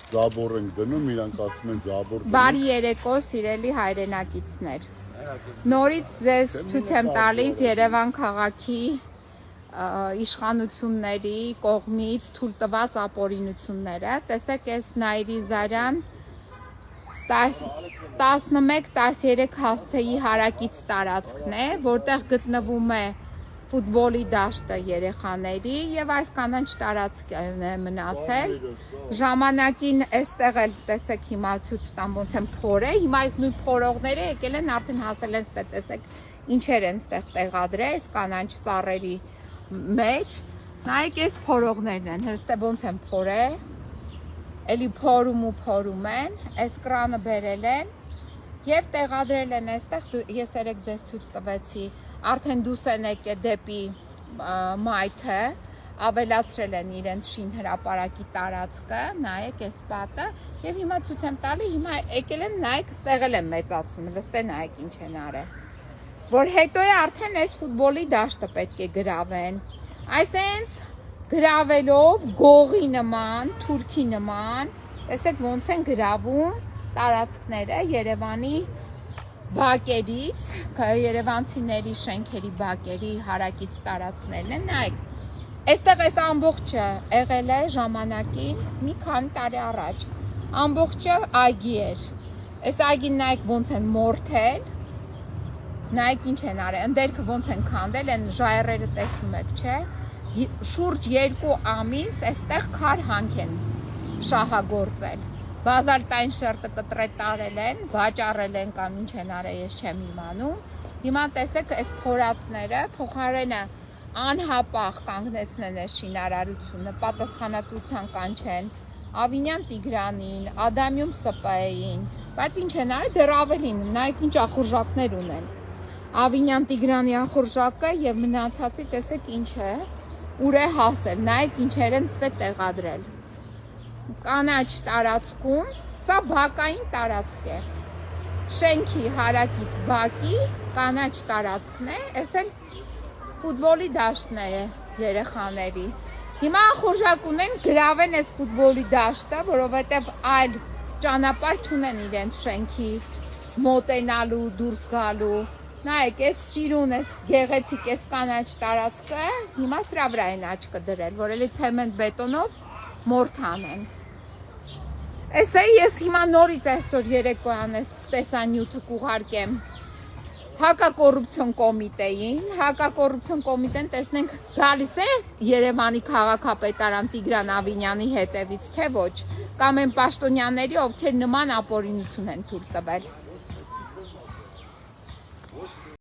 Զաբոր են գնում, իրանք ասում են զաբոր գնում։ Բարի երեկո, սիրելի հայրենակիցներ։ Նորից ձեզ ցույց եմ տալիս Երևան քաղաքի իշխանությունների կողմից թույլ տված ապօրինությունները։ Տեսեք, այս Նայիրի Զարյան 11-13 հասցեի հարակից տարածքն է, որտեղ գտնվում է ֆուտբոլի դաշտը երեխաների եւ այս կանաչ տարածքն է մնացել։ Ժամանակին այստեղ էլ տեսեք հիմա ցույց տամ ոնց են փորը, հիմա այս նույն փորողները եկել են արդեն հասել են ստե տեսեք ինչեր են ստեղ տեղադրել այս կանաչ ծառերի մեջ։ Նայեք այս փորողներն են, հստե ոնց են փորել։ Էլի փորում են, այս կրանը բերել են եւ տեղադրել են այստեղ, ես երեք ձեզ ցույց տվեցի, արդեն դուս են եկել դեպի մայթը, ավելացրել են իրենց շին հրապարակի տարածքը, նայեք այս պատը եւ հիմա ցույց եմ տալի, հիմա եկել են, նայեք, ստեղել են մեծացնում, վստե նայեք ինչ են արել, որ հետո է արդեն այս ֆուտբոլի դաշտը պետք է գրավեն, այսինքն գրավելով գողի նման, թուրքի նման, տեսեք ոնց են գրավում տարածքները Երևանի բակերից, երևանցիների շենքերի բակերի հարակից տարածքներն են, նայեք, այստեղ այս ամբողջը եղել է ժամանակին մի քանի տարի առաջ, ամբողջը այգի էր, այս այգին նայեք ոնց են մորթել, նայեք ինչ են արել, ընդերքը ոնց են քանդել, են ժայռերը տեսնում եք, չէ, շուրջ 2 ամիս այստեղ քար հանք են շահագործել, բազալտային շերտը կտրետ տարել են, վաճառել են կամ ինչ են արել, ես չեմ իմանում, հիմա տեսեք այս փորածները փոխարենը անհապաղ կանգնեցնեն այս շինարարությունը, պատասխանատվության կանչեն Ավինյան Տիգրանին, Ադամյում Սպային, բայց ինչ են արել, դեռ ավելին, նայեք ինչ ախորժակներ ունեն, Ավինյան Տիգրանի ախորժակը եւ մնացածի տեսեք ինչ է, ուր է հասել, նայեք ինչեր են ստե տեղադրել, կանաչ տարածքում, սա բակային տարածք է, շենքի հարակից բակի կանաչ տարածքն է, այս էլ ֆուտբոլի դաշտն է երեխաների, հիմա ախորժակ ունեն գրավեն այս ֆուտբոլի դաշտը, որովհետև այլ ճանապարհ չունեն իրենց շենքի մոտենալու, դուրս գալու, նայեք, այս սիրուն, այս գեղեցիկ, այս կանաչ տարածքը, հիմա սրա վրա են աչքը դրել, որ էլի ցեմենտ բետոնով մորթան են։ Այս է ես հիմա նորից այսօր երեկոյան այս տեսանյութը կուղարկեմ հակակոռուպցիոն կոմիտեին, հակակոռուպցիոն կոմիտեն տեսնենք գալիս է Երևանի քաղաքապետարան Տիգրան Ավինյանի հետևից, թե ոչ, կամ են պաշտոնյաների, ովքեր նման ապօրինություն են թույլ տվել։